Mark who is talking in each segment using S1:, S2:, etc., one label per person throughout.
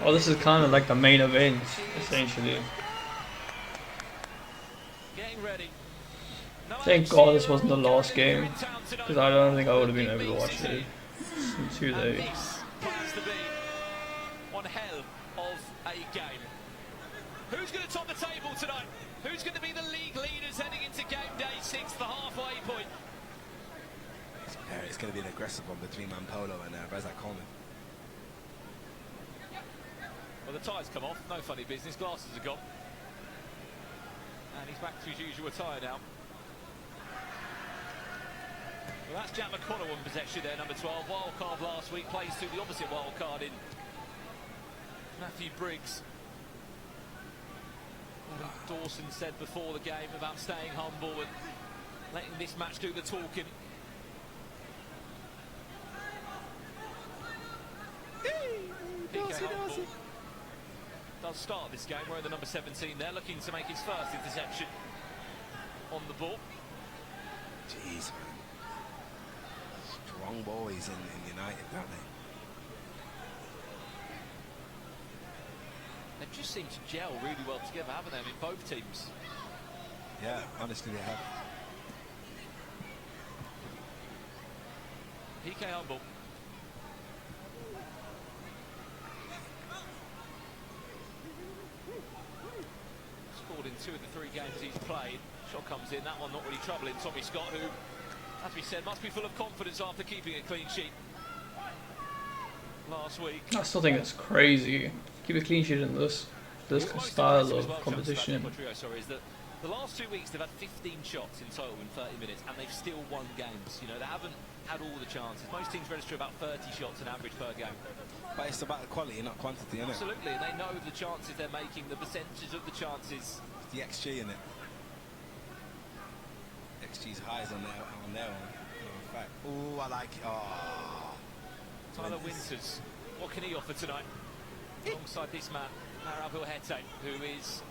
S1: Oh, this is kind of like the main event, essentially. Thank God this wasn't the last game, because I don't think I would have been able to watch it. It's too late.
S2: One hell of a game. Who's going to top the table tonight? Who's going to be the league leaders heading into game day 6, the halfway point?
S3: It's going to be an aggressive one between Mampolo and Razak Coleman.
S2: Well, the tie's come off, no funny business, glasses are gone. And he's back to his usual attire now. Well, that's Jack McConnell in possession there, number 12. Wild card last week, plays to the opposite wild card in Matthew Briggs. What Dawson said before the game about staying humble and letting this match do the talking. Dawson does start this game wearing the number 17 there, looking to make his first interception on the ball.
S3: Jeez, man. Strong boys in United, don't they?
S2: They just seem to gel really well together, haven't they, in both teams?
S3: Yeah, honestly they have.
S2: PK Humble. Scored in 2 of the 3 games he's played. Shot comes in, that one not really troubling Tommy Scott, who, as we said, must be full of confidence after keeping a clean sheet last week.
S1: I still think it's crazy. Keep a clean sheet in this style of competition.
S2: Deportrio, sorry, is that the last 2 weeks they've had 15 shots in total in 30 minutes, and they've still won games. You know, they haven't had all the chances. Most teams register about 30 shots on average per game.
S3: But it's about the quality, not quantity, isn't it?
S2: Absolutely, and they know the chances they're making, the percentages of the chances.
S3: It's the XG in it. XG's highs on their own. In fact, oh, I like it. Oh,
S2: Tyler Winters, what can he offer tonight? Alongside this man, Arabil Hete, who is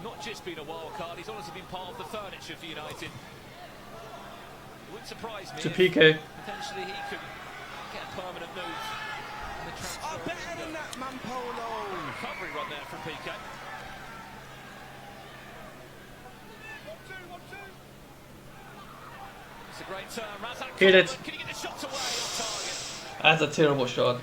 S2: not just been a wild card, he's honestly been part of the furniture for United. It wouldn't surprise me
S1: To
S2: if
S1: PK.
S2: potentially he could get a permanent move. In the transfer
S3: better than that, Mampolo.
S2: Recovery run there from PK. It's a great turn. Razak
S1: Hit it.
S2: Can he get the shot away on target?
S1: That's a terrible shot.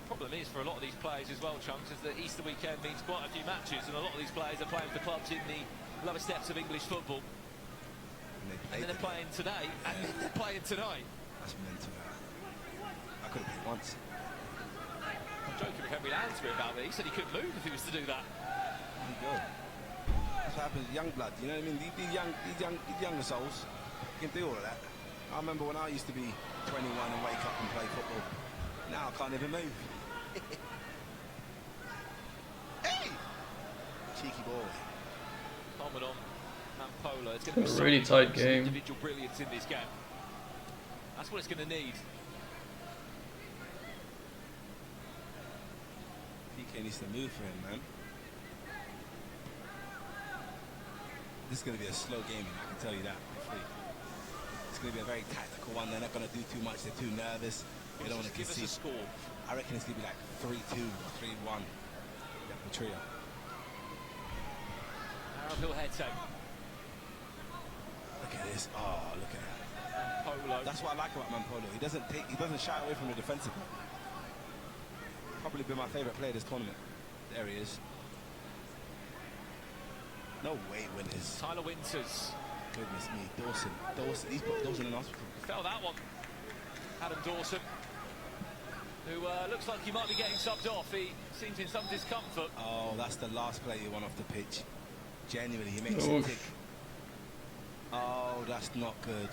S2: Problem is for a lot of these players as well, Chunks, is that Easter weekend means quite a few matches, and a lot of these players are playing for clubs in the lower steps of English football. And then they're playing today, and then they're playing tonight.
S3: That's mental. I could have played once.
S2: I'm joking with Henry Lansbury about it. He said he couldn't move if he was to do that.
S3: There you go. That's what happens with young blood, you know what I mean? These younger souls can do all of that. I remember when I used to be 21 and wake up and play football. Now I can't even move. Hey! Cheeky boy.
S2: Common on Mampolo. It's going to be
S1: A really tight game.
S2: Individual brilliance in this game. That's what it's going to need.
S3: PK needs to move for him, man. This is going to be a slow game, I can tell you that. It's going to be a very tactical one. They're not going to do too much. They're too nervous. They don't want to
S2: Give us a
S3: concede.
S2: score.
S3: I reckon it's going to be like 3-2 or 3-1. Deportrio.
S2: Arabil Hete.
S3: Look at this. Oh, look at that.
S2: Polo.
S3: That's what I like about Mampolo. He doesn't shy away from the defensive. Probably been my favourite player this tournament. There he is. No way, Winters.
S2: Tyler Winters.
S3: Goodness me, Dawson. He's put Dawson in hospital.
S2: Fell that one. Adam Dawson, who looks like he might be getting subbed off. He seems in some discomfort.
S3: Oh, that's the last player you want off the pitch. Genuinely, he makes it tick. Oh, that's not good.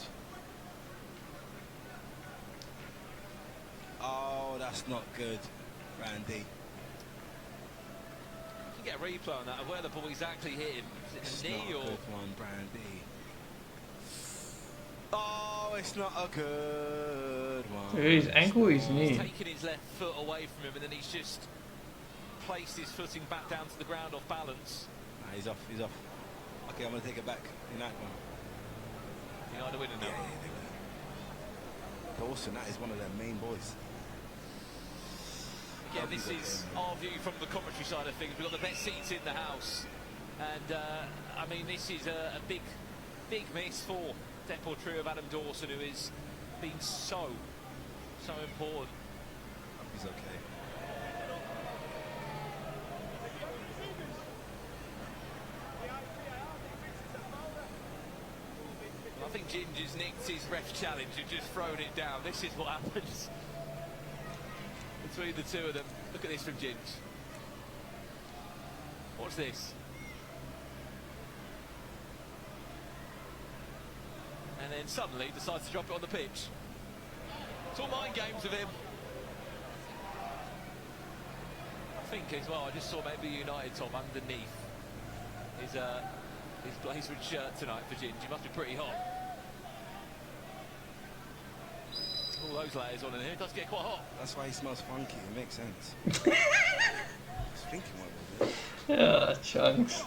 S3: Oh, that's not good, Randy.
S2: You can get a replay on that of where the ball exactly hit him. Is it the knee or?
S3: Good one, Brandy. Oh, it's not a good one.
S1: His ankle, his knee.
S2: He's taken his left foot away from him, and then he's just placed his footing back down to the ground off balance.
S3: Nah, he's off. Okay, I'm going to take it back. In that one.
S2: United winning now.
S3: Dawson, that is one of their main boys.
S2: Again, this is our view from the commentary side of things. We've got the best seats in the house. And, I mean, this is a big miss for Deportrio of Adam Dawson, who has been so important.
S3: He's okay.
S2: I think Ginger's nicked his ref challenge and just thrown it down. This is what happens between the two of them. Look at this from Ginge. What's this? And then suddenly decides to drop it on the pitch. It's all mind games with him. I think as well, I just saw maybe United Tom underneath his Blazewood shirt tonight for Ginge. He must be pretty hot. All those layers on in here, it does get quite hot.
S3: That's why he smells funky, it makes sense. I was thinking what was it?
S1: Yeah, chunks.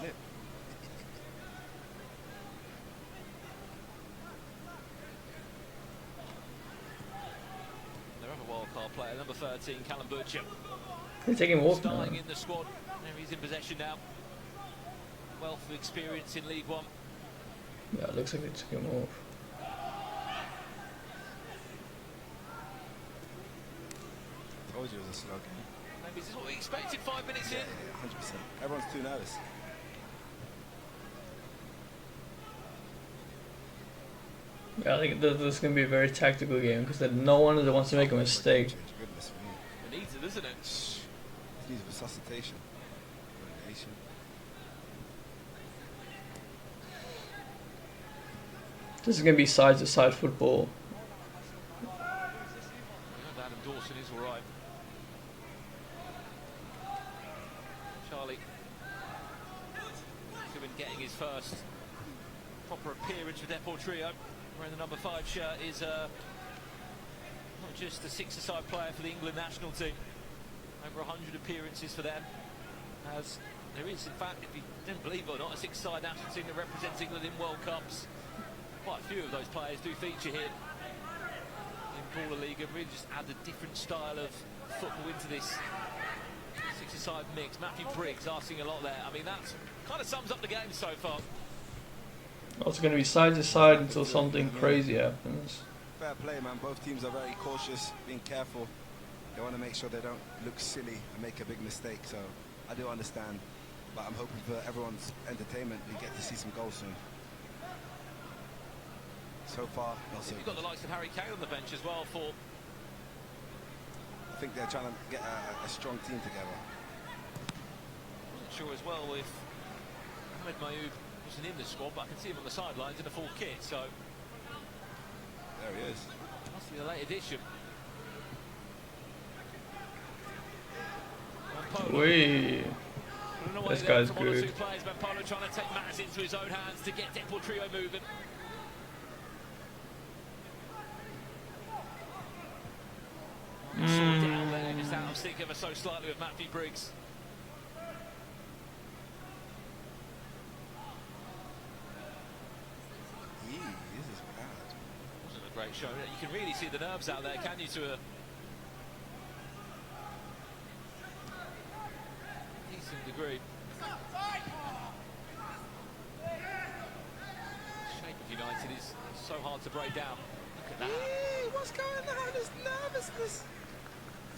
S2: Their other wildcard player, number 13, Callum Butcher.
S1: They're taking him off now.
S2: Starting in the squad. There he's in possession now. Wealth of experience in League One.
S1: Yeah, it looks like they took him off.
S3: Told you it was a slow game.
S2: Maybe this is what we expected 5 minutes in.
S3: Yeah, 100%. Everyone's too nervous.
S1: Yeah, I think this is going to be a very tactical game because no one wants to make a mistake.
S3: Goodness me.
S2: It needs it, doesn't it?
S3: It needs resuscitation. Coordination.
S1: This is going to be side-to-side football.
S2: Adam Dawson is all right. Charlie Cuban getting his first proper appearance for Deportrio, wearing the number 5 shirt, is not just a six-a-side player for the England national team. Over 100 appearances for them. As there is, in fact, if you didn't believe it or not, a six-side national team that represents England in World Cups. Quite a few of those players do feature here in Baller League, and really just add a different style of football into this six-a-side mix. Matthew Briggs asking a lot there. I mean, that kind of sums up the game so far.
S1: Also going to be side-to-side until something crazy happens.
S3: Fair play, man. Both teams are very cautious, being careful. They want to make sure they don't look silly and make a big mistake. So I do understand, but I'm hoping for everyone's entertainment we get to see some goals soon. So far, not so
S2: You've got the likes of Harry Kane on the bench as well for...
S3: I think they're trying to get a strong team together.
S2: Wasn't sure as well if Ahmed Mayoub wasn't in the squad, but I can see him on the sidelines in a full kit, so...
S3: There he is.
S2: Must be a late addition.
S1: Wee. This guy's good.
S2: Polo trying to take matters into his own hands to get Deportrio moving. Sorted it out there, just out of sync ever so slightly with Matthew Briggs.
S3: This is bad.
S2: Wasn't a great show. You can really see the nerves out there, can you, to a decent degree. Shape of United is so hard to break down. Look at that.
S3: What's going on? It's nervousness.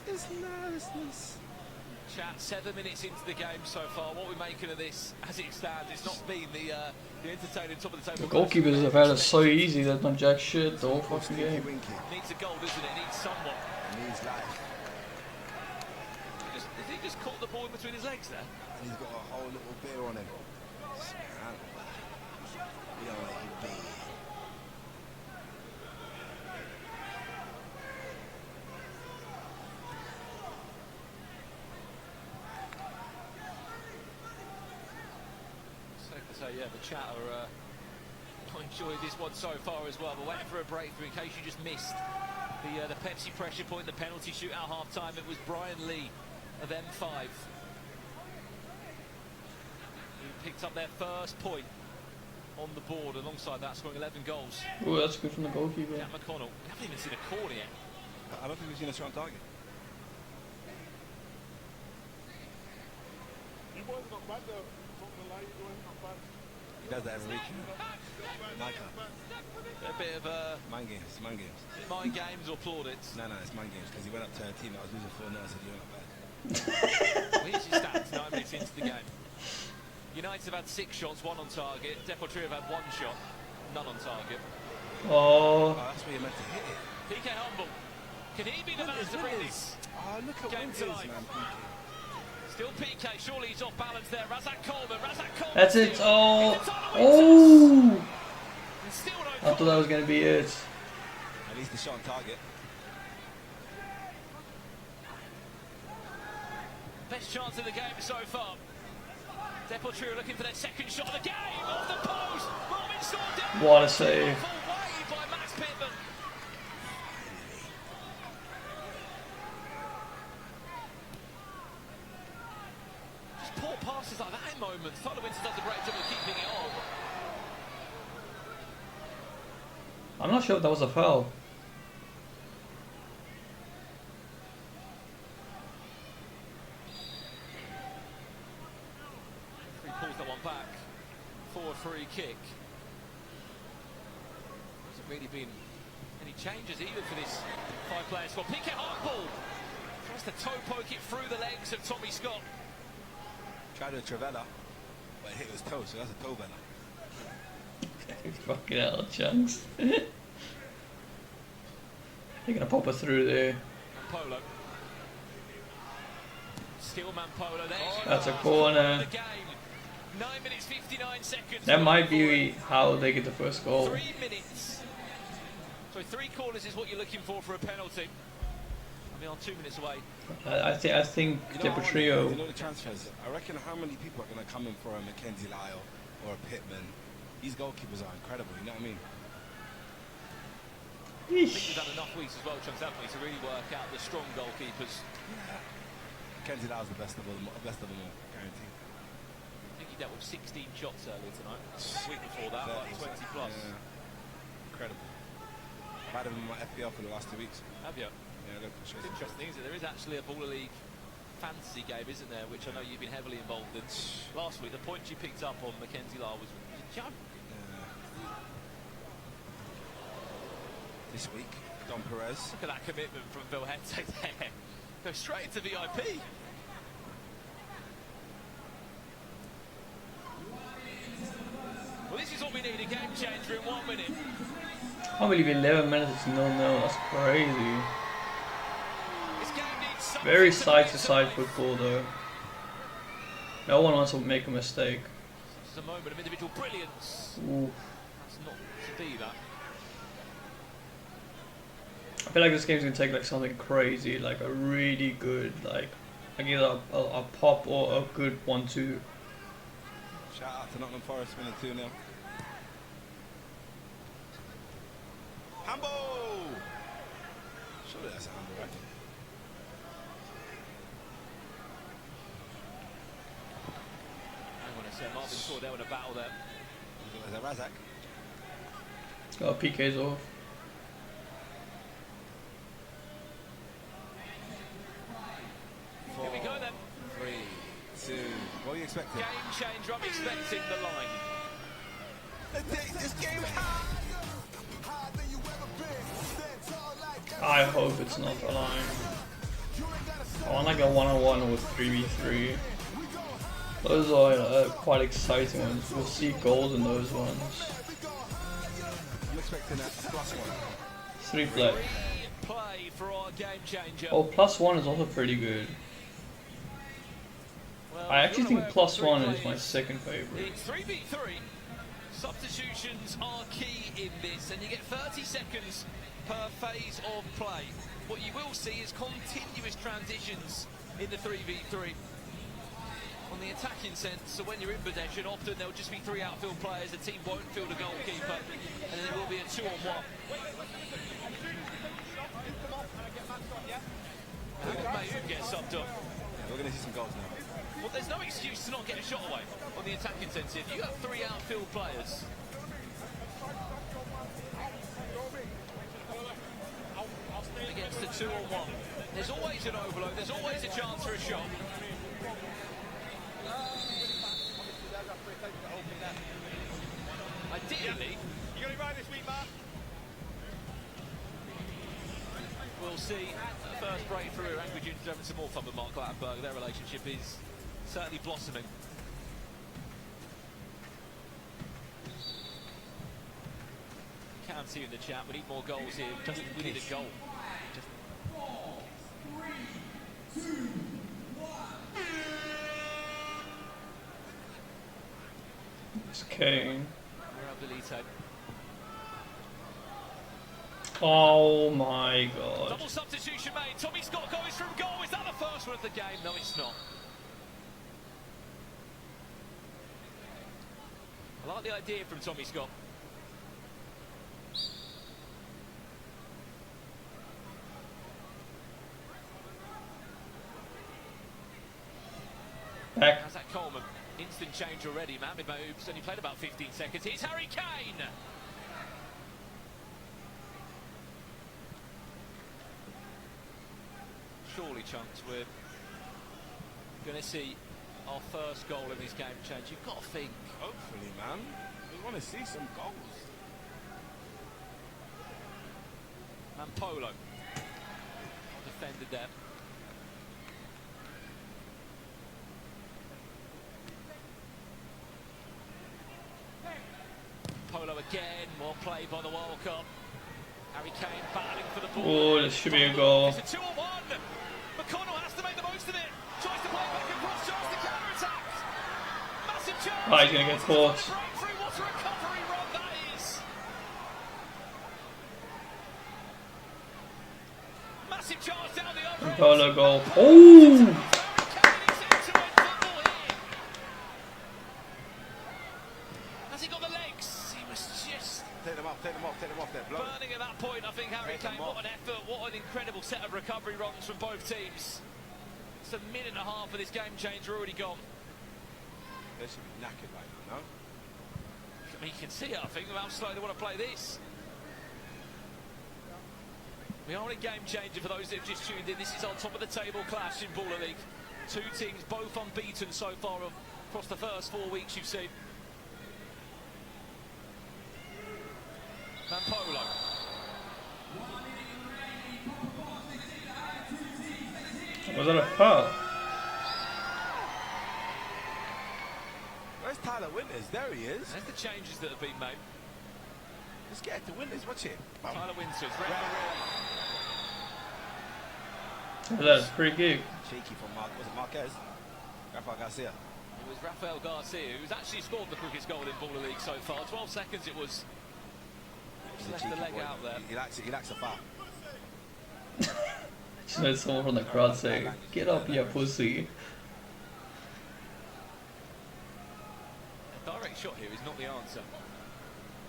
S3: It's nervousness.
S2: Chat, 7 minutes into the game so far. What we're making of this, as it stands, it's not been the entertaining top of the table.
S1: The goalkeepers have had it so easy, they've done jack shit the whole fucking game.
S2: Needs a goal, doesn't it? It needs someone.
S3: It needs life.
S2: Did he just caught the ball in between his legs there?
S3: And he's got a whole little beer on him. We don't let you be.
S2: So yeah, the chat are enjoying this one so far as well. But waiting for a breakthrough in case you just missed the Pepsi pressure point, the penalty shootout half time. It was Brian Lee of M5 who picked up their first point on the board alongside that, scoring 11 goals.
S1: Oh, that's good from the goalkeeper.
S2: Jack McConnell. We haven't even seen a corner yet.
S3: I don't think we've seen a shot on target. He does that every week. Nike.
S2: A bit of
S3: Mind games, mind games.
S2: mind games or plaudits.
S3: No, it's mind games because he went up to a team that was losing 4-0 and said, you're not bad.
S2: Well, here's your stats 9 minutes into the game. United have had 6 shots, 1 on target. Deportrio have had 1 shot, none on target.
S1: Oh,
S3: That's where you're meant to hit it.
S2: PK Humble. Can he be the man to bring this
S3: Look at
S2: game
S3: what
S2: to
S3: it is,
S2: life?
S3: man, PK.
S2: Still PK, surely he's off balance there. Razak Coleman.
S1: that's it.
S2: Still.
S1: Oh,
S2: It's a tunnel
S1: oh!
S2: and still no
S1: I thought that was gonna be it.
S3: At least the shot on target.
S2: Best chance of the game so far. Deportrio looking for their second shot of the game. Off the post. Marvin Storm down.
S1: What a save.
S2: Away by Max Pittman. Just poor passes like that in moments. Tyler Winter does a great job of keeping it on.
S1: I'm not sure if that was a foul.
S2: He pulls that one back for a free kick. Hasn't really been any changes either for this 5-player squad. PK Hartball tries to toe poke it through the legs of Tommy Scott.
S3: Tried a Travella, but it hit his toe, so that's a toe bender.
S1: Fucking hell, chunks. They're gonna pop it through there.
S2: Polo. Stillman Polo there.
S1: That's a corner.
S2: The game. 9 minutes 59 seconds.
S1: That might be how they get the first goal.
S2: 3 minutes. So 3 corners is what you're looking for a penalty. I mean, on 2 minutes away.
S1: I think Deportrio.
S3: You know the transfers. I reckon how many people are going to come in for a Mackenzie Lyle or a Pittman. These goalkeepers are incredible. You know what I mean?
S2: I think we've done enough weeks as well, Chunks, haven't we, to really work out the strong goalkeepers.
S3: Yeah. Mackenzie Lyle's the best of them all, guaranteed.
S2: I think he dealt with 16 shots earlier tonight. The week before that, like 20 plus.
S3: Yeah. Incredible. I've had him in my FPL for the last 2 weeks.
S2: Have you?
S3: Yeah, look,
S2: It's interesting, isn't it? There is actually a Baller League fantasy game, isn't there, which I know you've been heavily involved in. Last week, the point you picked up on Mackenzie Lyle was a joke.
S3: This week, Don Perez.
S2: Look at that commitment from Bill Hente there. Go straight into VIP. Well, this is what we need, a game changer in 1 minute.
S1: I can't believe 11 minutes is 0-0. That's crazy.
S2: This game needs something.
S1: Very side-to-side football, though. No one wants to make a mistake.
S2: This is a moment of individual brilliance.
S1: Ooh.
S2: That's not to be that.
S1: I feel like this game's gonna take like something crazy, like a really good, like either a pop or a good 1-2.
S3: Shout out to Nottingham Forest winning 2-0. Handball! Surely that's a handball, right?
S2: Hang on a second, Marvin Cordell in a battle there.
S3: Is that Razak?
S1: Oh, PK's off.
S2: Here we go then.
S3: 3, 2. What are you expecting?
S2: Game changer, I'm expecting the line.
S3: Take this game high.
S1: I hope it's not a line. I want like a 1-on-1 with 3v3. Those are quite exciting ones. We'll see goals in those ones.
S3: I'm expecting a +1.
S1: 3 play.
S2: Play for our game changer.
S1: Oh, +1 is also pretty good.
S2: Well,
S1: I actually think +1 is my
S2: plays.
S1: second favorite.
S2: It's 3v3. Substitutions are key in this, and you get 30 seconds per phase of play. What you will see is continuous transitions in the 3v3. On the attacking sense, so when you're in possession, often there'll just be 3 outfield players, the team won't field a goalkeeper, and then there will be a 2-on-1. Who gets subbed up?
S3: We're going to see some goals now.
S2: Well, there's no excuse to not get a shot away on the attacking intensive. You got 3 outfield players. Against the 2-on-1. There's always an overload, there's always a chance for a shot. Ideally,
S4: you got it right this week, Mark.
S2: we'll see the first breakthrough. Angry Junior's having some more fun with Mark Clattenburg. Their relationship is certainly blossoming. Can see in the chat, we need more goals here. We need a goal.
S1: It's Kane.
S2: Yanited.
S1: Oh my god.
S2: Double substitution made. Tommy Scott goes from goal. Is that the first one of the game? No, it's not. I like the idea from Tommy Scott.
S1: Back.
S2: How's that Coleman? Instant change already. Mohamed moves, and he played about 15 seconds. Here's Harry Kane. Surely, Chunks, we're going to see our first goal in this game change. You've got to think.
S3: Hopefully, man. We want to see some goals.
S2: And Polo defended there. Polo again, more play by the World Cup. Harry Kane battling for the ball.
S1: Oh, this should be a goal.
S2: It's a 2-on-1. McConnell has to make the most of it. Tries to play back across, tries to counter-attack. Massive chance.
S1: Oh, he's going to get caught.
S2: Breakthrough, what a recovery run that is. Massive charge down the other end.
S1: Polo goal. Oh!
S2: Has he got the legs? He was just
S3: Take them off there. Blow.
S2: burning at that point. I think Harry Kane, what an effort, what an incredible set of recovery runs from both teams. It's a minute and a half of this game changer already gone.
S3: They should be knackered right now, no?
S2: I mean, you can see it, I think, how slow they want to play this. We are in a game changer for those that have just tuned in. This is our top of the table clash in Baller League. Two teams both unbeaten so far across the first 4 weeks you've seen. Polo.
S1: Was that a foul?
S3: Where's Tyler Winters? There he is.
S2: There's the changes that have been made.
S3: Let's get to Winters. Watch it.
S2: Tyler Winters.
S1: That's pretty good.
S3: Cheeky from Marquez? Rafael Garcia.
S2: It was Rafael Garcia who's actually scored the quickest goal in Baller League so far. 12 seconds it was. Left the leg out there.
S3: He likes a foul.
S1: Just heard someone from the crowd say, "Get up, you pussy."
S2: A direct shot here is not the answer.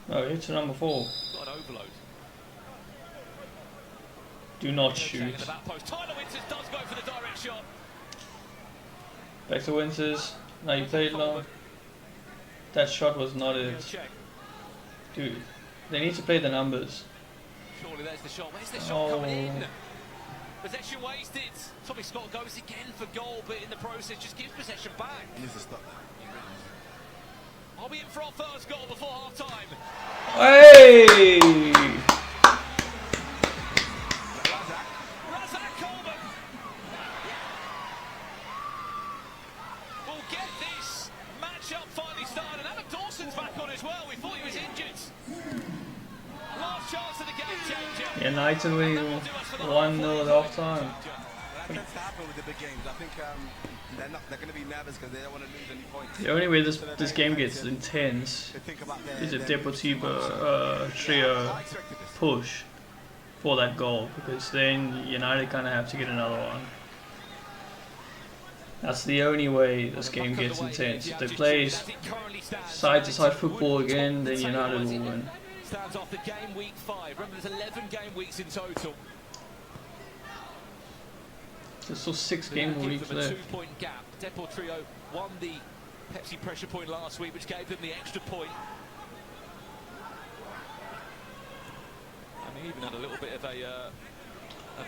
S1: No, hit to number 4.
S2: Got an overload.
S1: Do not
S2: In
S1: shoot.
S2: the back post. Tyler Winters does go for the direct shot.
S1: Back to Winters. Now you played long. That shot was not it.
S2: Check.
S1: Dude, they need to play the numbers.
S2: Surely there's the shot. Where's the shot coming in? Possession wasted. Tommy Scott goes again for goal, but in the process just gives possession back.
S3: He needs to stop that.
S2: Are we in for our first goal before half time?
S1: Hey!
S2: Razak Coleman will get this match-up finally started. And Adam Dawson's back on as well. We thought he was injured. Last chance of the game changer.
S1: Yanited winning 1-0 at half time.
S3: That tends to happen with the big games. I think they're going to be nervous because they don't want to lose any points.
S1: The only way this game gets intense is if Deportrio trio push for that goal, because then United kind of have to get another one. That's the only way this game gets intense. If they play side-to-side football again, then United will win.
S2: Stands after game week 5. Remember, there's 11 game weeks in total.
S1: There's still 6 game weeks
S2: A
S1: left.
S2: 2-point gap Deportrio won the Pepsi pressure point last week, which gave them the extra point. And he even had a little bit of a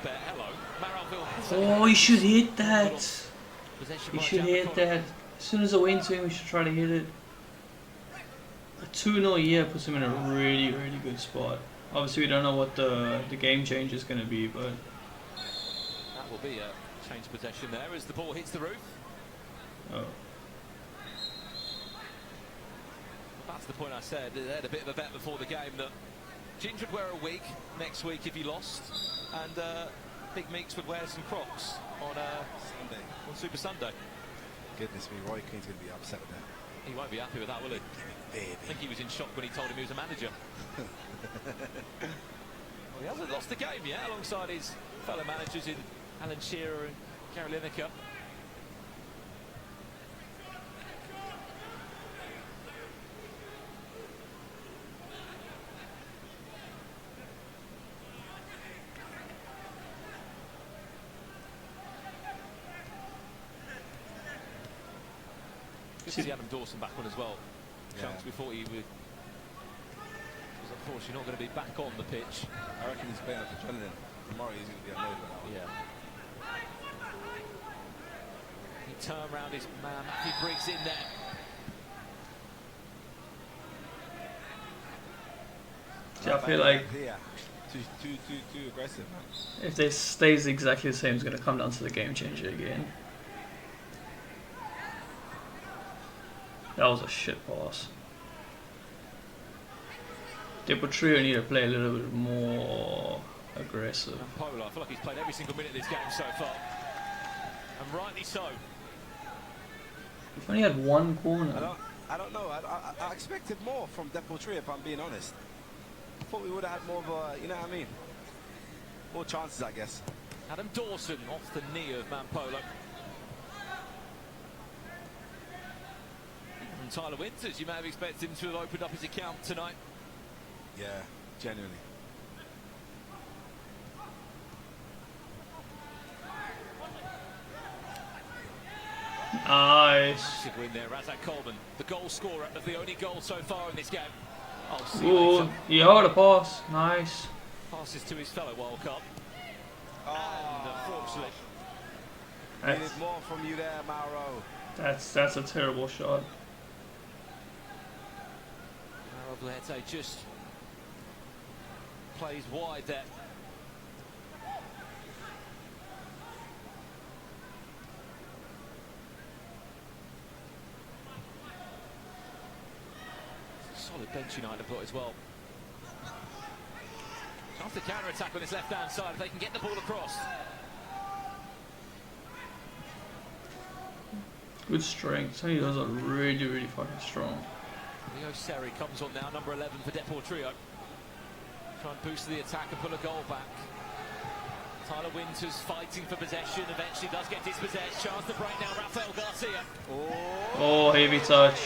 S2: bet. Hello, Maralville.
S1: Oh, you should hit that.
S2: Possession
S1: You
S2: by
S1: should hit
S2: Jamicon.
S1: that. As soon as I win to him, we should try to hit it. A 2-0 year puts him in a really, really good spot. Obviously, we don't know what the game change is going to be, but
S2: That will be a change of possession there as the ball hits the roof.
S1: oh.
S2: That's the point I said. They had a bit of a bet before the game that Ginger would wear a wig next week if he lost, and Big Meeks would wear some Crocs on
S3: Sunday.
S2: on Super Sunday.
S3: Goodness me, Roy Keane's going to be upset with that.
S2: He won't be happy with that, will he?
S3: Baby.
S2: I think he was in shock when he told him he was a manager. Well, he hasn't lost a game yet, alongside his fellow managers in Alan Shearer and Gary Lineker. Good to see Adam Dawson back on as well. Chunks, we thought he would. Was unfortunately not going to be back on the pitch.
S3: I reckon he's playing up adrenaline. Tomorrow he's going to be annoyed with that one.
S2: Yeah. He turned round his man. He Briggs in there.
S1: See, I feel like
S3: Yeah. Too aggressive, man.
S1: if this stays exactly the same, it's going to come down to the game changer again. That was a shit pass. Deportrio need to play a little bit more aggressive.
S2: And Polo, I feel like he's played every single minute of this game so far. And rightly so.
S1: We've only had one corner.
S3: I don't know. I expected more from Deportrio, if I'm being honest. I thought we would have had more of a, you know what I mean? More chances, I guess.
S2: Adam Dawson off the knee of Mampolo. And Tyler Winters, you may have expected him to have opened up his account tonight.
S3: Yeah, genuinely.
S1: Nice.
S2: Massive win there, Razak Coleman, the goal scorer of the only goal so far in this game. Oh, see
S1: Ooh,
S2: later.
S1: he held a pass. Nice.
S2: Passes to his fellow World Cup. And unfortunately,
S3: Needed more from you there, Mauro.
S1: That's a terrible shot.
S2: Maravillete just plays wide there. Solid bench United got as well. Chance to counter-attack on his left-hand side if they can get the ball across.
S1: Good strength. Some of those are really, really fucking strong.
S2: Leo Seri comes on now, number 11 for Deportrio. Try and boost the attack and pull a goal back. Tyler Winters fighting for possession, eventually does get dispossessed. Chance to break down Rafael Garcia.
S1: Oh, heavy touch.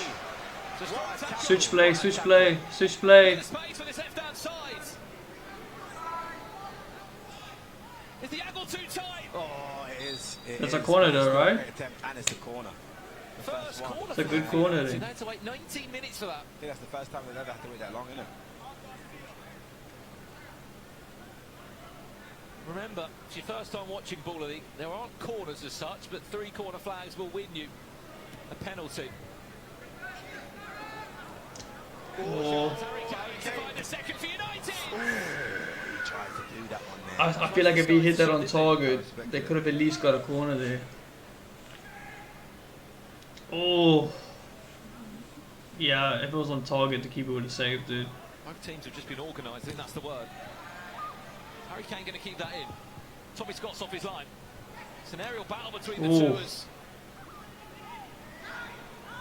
S1: Switch play, switch play, switch play.
S2: Space on his left-hand side. Is the angle too tight?
S3: Oh, it is.
S1: That's a corner though, right?
S3: Attempt, and it's a corner. The
S2: First
S3: one.
S2: corner.
S1: It's a
S2: for
S1: good
S2: them.
S1: corner
S2: So
S1: then.
S2: they had to wait 19 minutes for that.
S3: I think that's the first time they've ever had to wait that long, isn't it?
S2: Remember, it's your first time watching Baller League. There aren't corners as such, but 3 corner flags will win you a penalty.
S1: Oh.
S2: Harry Kane to find a second for United.
S3: He tried to do that one there.
S1: I feel like if he hit that on target, they could have at least got a corner there. Oh. Yeah, if it was on target, the keeper would have saved it.
S2: Both teams have just been organised, I think that's the word. Harry Kane going to keep that in. Tommy Scott's off his line. It's an aerial battle between the two as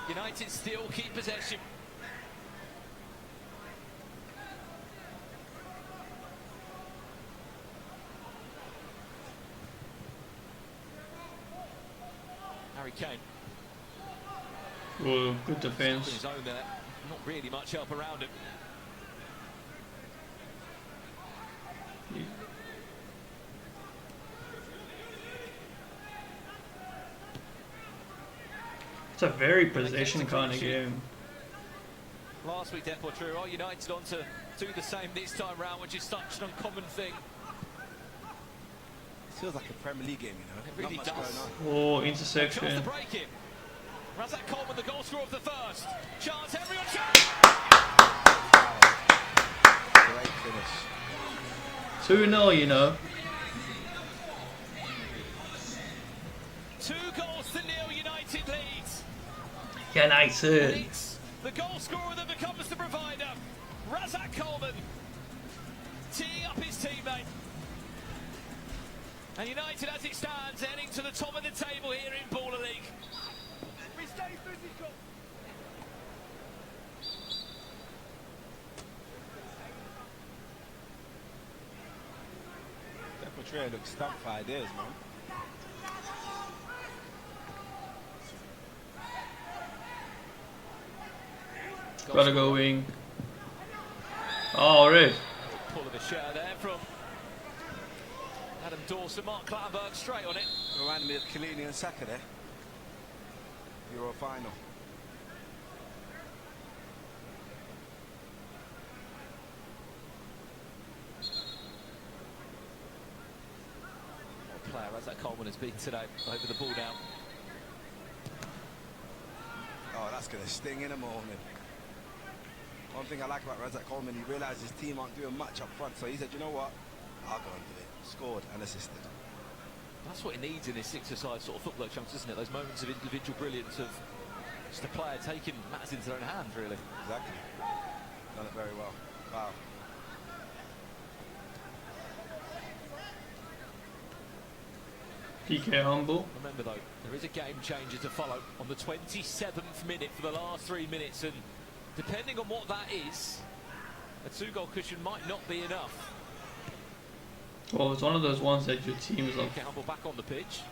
S2: United still keep possession. Harry Kane.
S1: Oh, good
S2: On
S1: defense.
S2: his own there. Not really much help around him.
S1: It's a very possession kind of game.
S2: Last week, Deportrio are United on to do the same this time round, which is such an uncommon thing.
S3: It feels like a Premier League game, you know.
S2: It really
S3: Not much
S2: does.
S3: going on.
S1: Oh, intersection.
S2: Chance to break it. Razak Coleman, the goal scorer of the first. Chance, everyone chance!
S3: Great finish.
S1: 2-0, you know.
S2: 2 goals to nil, United leads.
S1: Yanited.
S2: It's the goal scorer that becomes the provider. Razak Coleman teeing up his teammate. And United, as it stands, heading to the top of the table here in Baller League. We stay physical.
S3: Deportrio looks stumped for ideas, man.
S1: Gotta go wing. Oh, red.
S2: Pull of a share there from Adam Dawson. Mark Clattenburg straight on it.
S3: Reminded me of Chiellini and Saka there. Euro final.
S2: What player Razak Coleman has been today over the ball now.
S3: Oh, that's going to sting in the morning. One thing I like about Razak Coleman, he realised his team aren't doing much up front, so he said, you know what, I'll go and do it. Scored and assisted.
S2: That's what he needs in this six-a-side sort of football, chunks, isn't it? Those moments of individual brilliance of just a player taking matters into their own hands, really.
S3: Exactly. Done it very well. Wow.
S1: PK humble.
S2: Remember, though, there is a game changer to follow on the 27th minute for the last 3 minutes, and depending on what that is, a 2-goal cushion might not be enough.
S1: Well, it's one of those ones that your team is like.
S2: Campbell back on the pitch.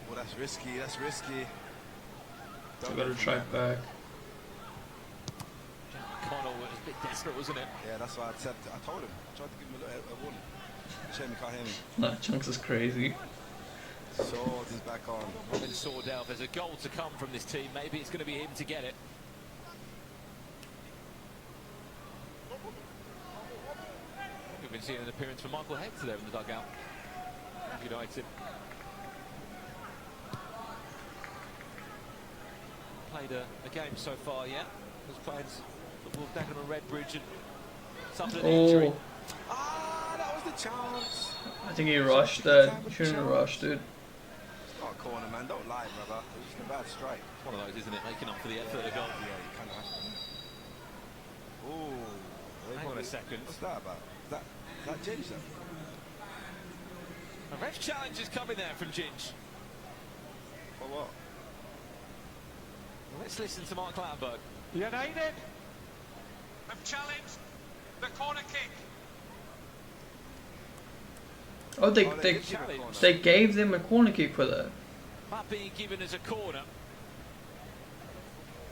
S3: Well, that's risky, that's risky.
S1: So got to track back.
S2: Connell was a bit desperate, wasn't it?
S3: Yeah, that's why I said, I told him. I tried to give him a warning. Shame he can't hear me.
S1: Nah, Chunks is crazy.
S3: Sword is back on.
S2: Robin Sordell, there's a goal to come from this team. Maybe it's going to be him to get it. We've been seeing an appearance from Michael Hector there in the dugout. United. Played a game so far, yeah. Was playing football with Dagenham and Redbridge and suffered an injury.
S3: Ah, that was the chance.
S1: I think he rushed that. He shouldn't have rushed it.
S3: It's not a corner, man. Don't lie, brother. It was just a bad strike.
S2: It's one of those, isn't it? Making up for the effort of the goal.
S3: Yeah, you kind of have to. Ooh.
S2: Hang on a second.
S3: What's that about? Is that Ginge, then?
S2: A ref challenge is coming there from Ginge.
S3: For what?
S2: Let's listen to Mark Clattenburg.
S4: Yanited have challenged the corner kick.
S1: Oh, they
S2: challenge.
S1: gave them a corner kick for that.
S2: That being given as a corner.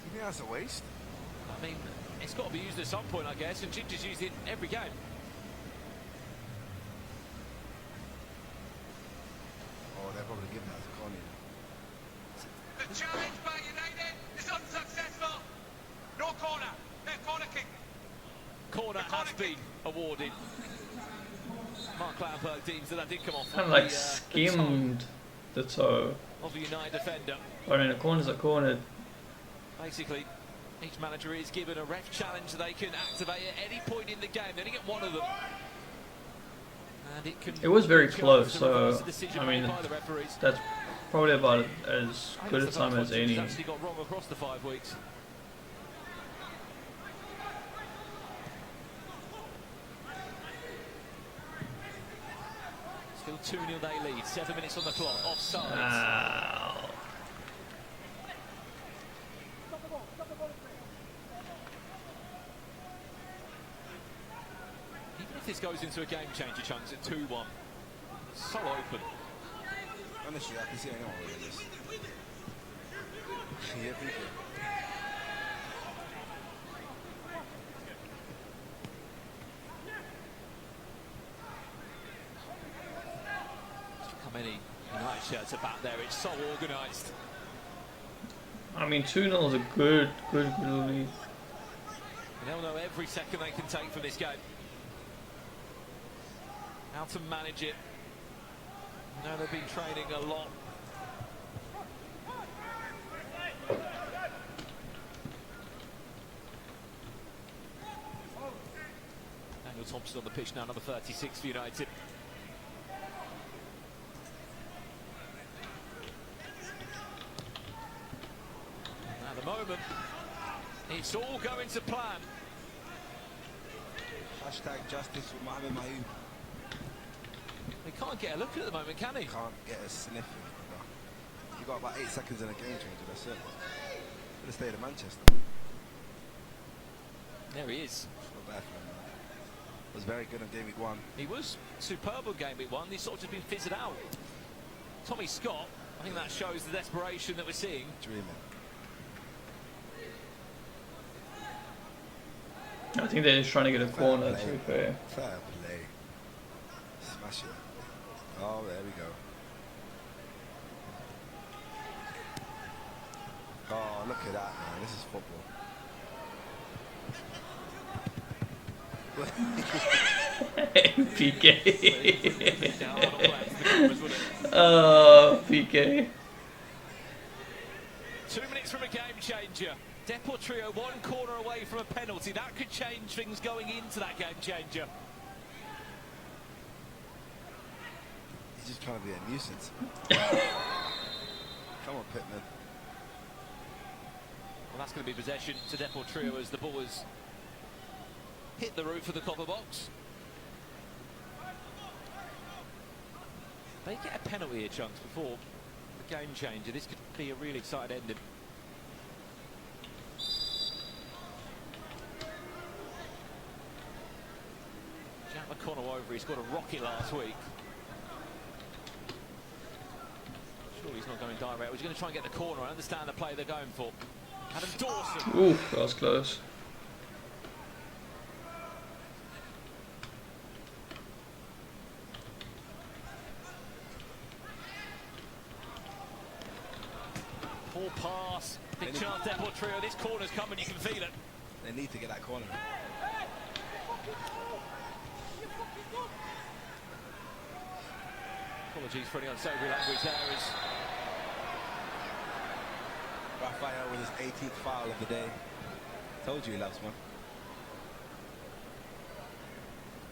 S3: You think that's a waste?
S2: I mean, it's got to be used at some point, I guess, and Ginger's used it every game.
S3: Oh, they're probably giving that to Connie.
S4: The challenge by United is unsuccessful. No corner. Corner kick.
S2: Corner has been awarded. Mark Clattenburg deems that did come off.
S1: Kind of like skimmed the toe.
S2: Of the United defender.
S1: But in the corner's a corner.
S2: Basically, each manager is given a ref challenge they can activate at any point in the game. They only get one of them. And
S1: it was very close, so I mean,
S2: by the referees.
S1: that's probably about as good a time as any.
S2: Actually got wrong across the 5 weeks. Still 2-0 they lead. 7 minutes on the clock. Offside.
S1: Wow.
S2: Even if this goes into a game changer, chunks at 2-1, so open.
S3: Honestly, I can see anyone with this. Yeah, thank you.
S2: How many Nice shirts about there. It's so organised.
S1: I mean, 2-0 is a good lead.
S2: They'll know every second they can take from this game. How to manage it. Now they've been training a lot. Daniel Thompson on the pitch now, number 36 for United. At the moment, it's all going to plan.
S3: Hashtag justice with Mohamed Mahoub.
S2: He can't get a look at the moment, can he?
S3: Can't get a sniff. You got about 8 seconds in a game changer, that's it. For the state of Manchester.
S2: There he is.
S3: Not bad for him, man. Was very good in game week 1.
S2: He was superb on game week 1. He's sort of just been fizzed out. Tommy Scott, I think that shows the desperation that we're seeing.
S3: Dreaming.
S1: I think they're just trying to get a corner, to be fair.
S3: Fair play. Smash it. Oh, there we go. Oh, look at that, man. This is football.
S1: PK. PK.
S2: 2 minutes from a game changer. Deportrio 1 corner away from a penalty. That could change things going into that game changer.
S3: He's just trying to be a nuisance. Come on, Pittman.
S2: Well, that's going to be possession to Deportrio as the ball has hit the roof of the copper box. They get a penalty here, Chunks, before the game changer. This could be a really exciting ending. Jack McConnell over, he scored a rocket last week. Surely he's not going direct. He's going to try and get the corner. I understand the play they're going for. Adam Dawson.
S1: Ooh, that was close.
S2: Poor pass. Big chance, Deportrio. This corner's coming, you can feel it.
S3: They need to get that corner.
S2: Apologies for any unsavoury language there.
S3: Raphael with his 18th foul of the day. Told you he loves one.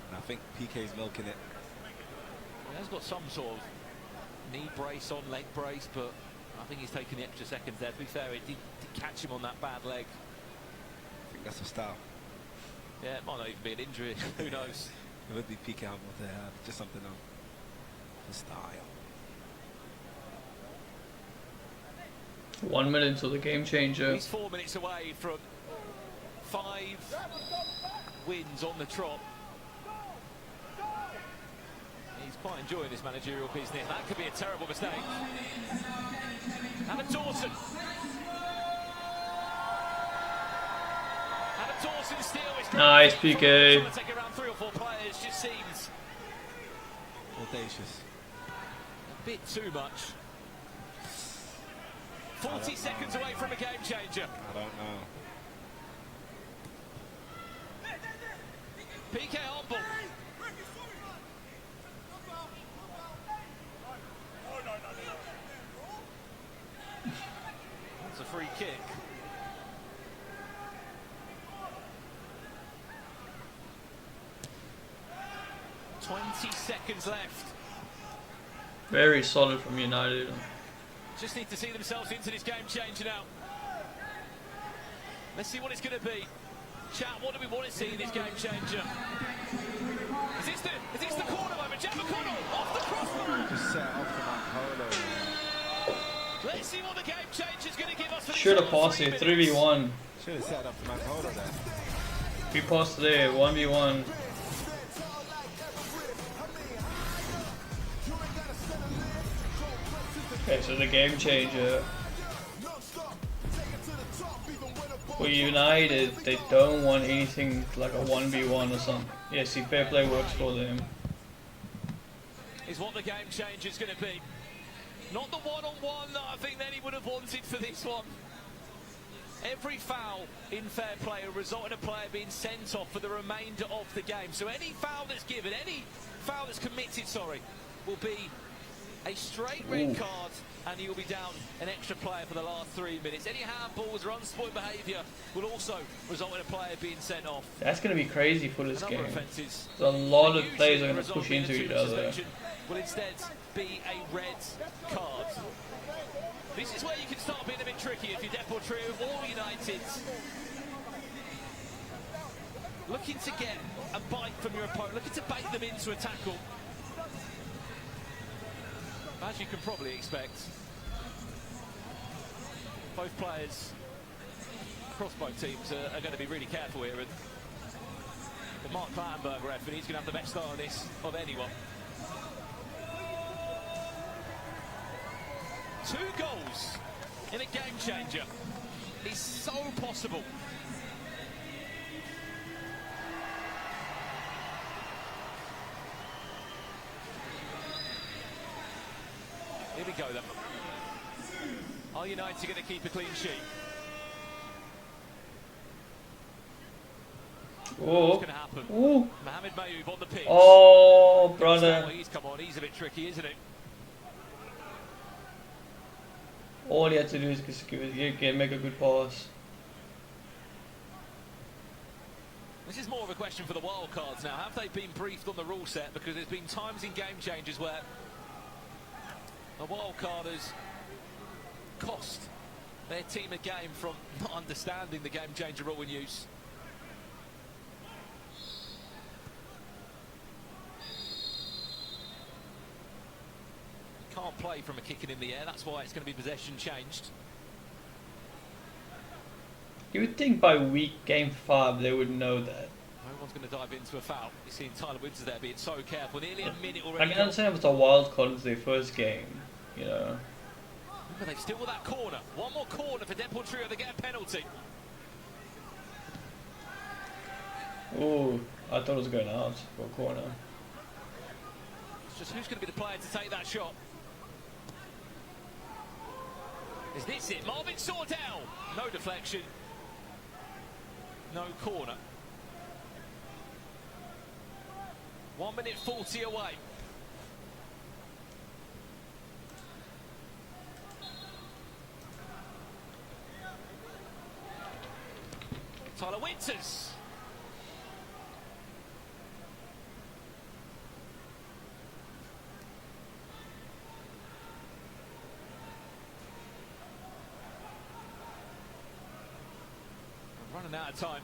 S3: And I think PK's milking it.
S2: He has got some sort of knee brace on, leg brace, but I think he's taking the extra seconds there. To be fair, it did catch him on that bad leg.
S3: I think that's a style.
S2: Yeah, it might not even be an injury. Who knows?
S3: It would be PK on what they have. Just something on the style.
S1: 1 minute until the game changer.
S2: He's 4 minutes away from 5 wins on the trot. He's quite enjoying this managerial business. That could be a terrible mistake. Adam Dawson. Adam Dawson still is
S1: Nice, PK.
S2: trying to take around 3 or 4 players, just seems
S3: Audacious.
S2: a bit too much. 40 seconds away from a game changer.
S3: I don't know.
S2: PK humble. That's a free kick. "20 seconds left.
S1: Very solid from United.
S2: Just need to see themselves into this game changer now. Let's see what it's going to be. Chat, what do we want to see in this game changer? Is this the corner moment? Jack McConnell off the crossbar.
S3: Just set off the Polo.
S2: Let's see what the game changer's going to give us.
S1: Should have passed it. 3v1.
S3: Should have set up the Polo there.
S1: We passed there. 1v1. Okay, so the game changer. For United, they don't want anything like a 1v1 or something. Yeah, see, fair play works for them.
S2: Is what the game changer's going to be. Not the one-on-one that I think that he would have wanted for this one. Every foul in fair play will result in a player being sent off for the remainder of the game. So any foul that's given, any foul that's committed, will be a straight red card, and you'll be down an extra player for the last 3 minutes. Any handballs or unsporting behaviour will also result in a player being sent off.
S1: That's going to be crazy for this game.
S2: Offences.
S1: A lot of players are going to push into each other.
S2: Will instead be a red card. This is where you can start being a bit tricky if you're Deportrio or Yanited. Looking to get a bite from your opponent, looking to bait them into a tackle. As you can probably expect, both players across both teams are going to be really careful here. And the Mark Clattenburg ref, and he's going to have the best start on this of anyone. 2 goals in a game changer is so possible. Here we go then. Are United going to keep a clean sheet?
S1: Oh.
S2: What's going to happen?
S1: Oh.
S2: Mohamed Mayoub on the pitch.
S1: Oh, brother.
S2: He's come on, he's a bit tricky, isn't it?
S1: All he had to do is just make a good pass.
S2: This is more of a question for the wild cards now. Have they been briefed on the rule set? Because there's been times in game changes where a wild card has cost their team a game from not understanding the game changer rule in use. Can't play from a kicking in the air, that's why it's going to be possession changed.
S1: You would think by game 5 they would know that.
S2: No one's going to dive into a foul. You're seeing Tyler Winters there being so careful. Nearly a minute already.
S1: I can understand if it's a wild card into their first game, you know.
S2: Remember, they've still got that corner. One more corner for Deportrio, they get a penalty.
S1: Oh, I thought it was going out for a corner.
S2: It's just who's going to be the player to take that shot. Is this it? Marvin Sordell. No deflection. No corner. 1 minute 40 away. Tyler Winters. Running out of time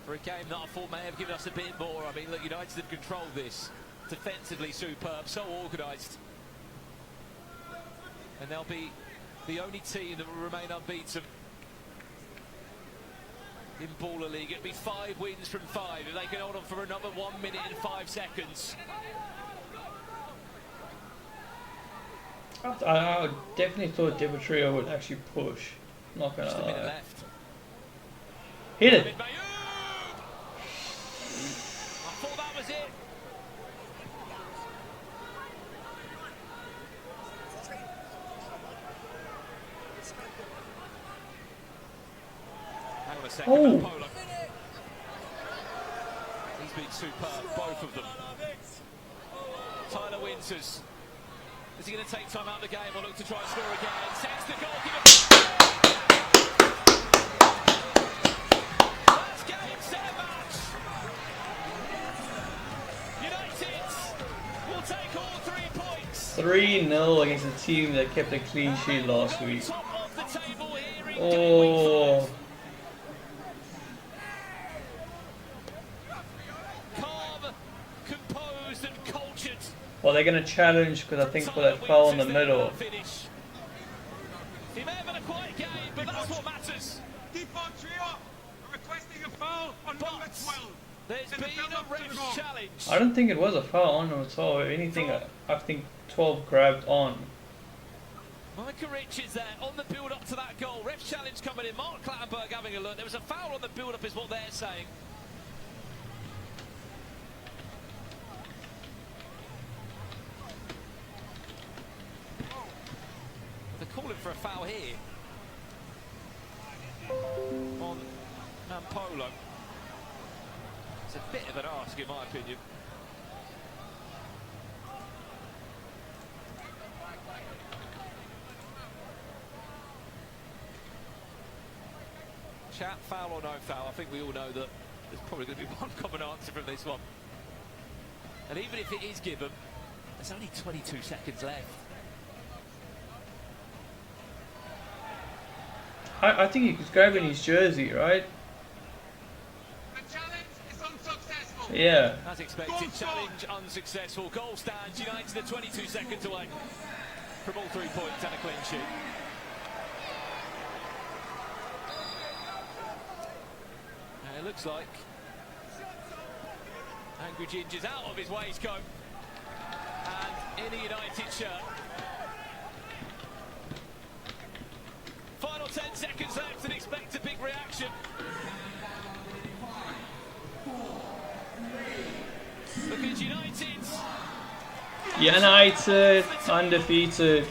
S2: for a game that I thought may have given us a bit more. I mean, look, United have controlled this. Defensively superb, so organised. And they'll be the only team that will remain unbeaten in Baller League. It'll be 5 wins from 5 if they can hold on for another 1 minute and 5 seconds.
S1: I definitely thought Deportrio would actually push. Not gonna
S2: Just a minute left.
S1: Hit it!
S2: I thought that was it. Hang on a second, Polo. He's been superb, both of them. Tyler Winters. Is he going to take time out of the game or look to try and score again? Sends the goalkeeper. That's game, set, match. United will take all 3 points.
S1: 3-0 against a team that kept a clean sheet last week.
S2: Top of the table here in
S1: Oh.
S2: game 5. Calm, composed and cultured.
S1: Well, they're going to challenge because I think for that foul in the middle.
S2: He may have had a quiet game, but that's what matters.
S4: Deportrio requesting a foul on number 12.
S2: There's been a ref's challenge.
S1: I don't think it was a foul on him at all. If anything, I think 12 grabbed on.
S2: Micah Richards there on the build-up to that goal. Ref's challenge coming in. Mark Clattenburg having a look. There was a foul on the build-up is what they're saying. clear on Nampolo. It's a bit of an ask, in my opinion. Chat, foul or no foul? I think we all know that there's probably going to be one common answer from this one. And even if it is given, there's only 22 seconds left.
S1: I think he was grabbing his jersey, right?
S4: The challenge is unsuccessful.
S1: Yeah.
S2: As expected, challenge unsuccessful. Goal stands, United are 22 seconds away from all 3 points and a clean sheet. And it looks like Angry Ginger's out of his waistcoat and in a United shirt. Final 10 seconds left and expect a big reaction. Look at United.
S1: Yanited, undefeated.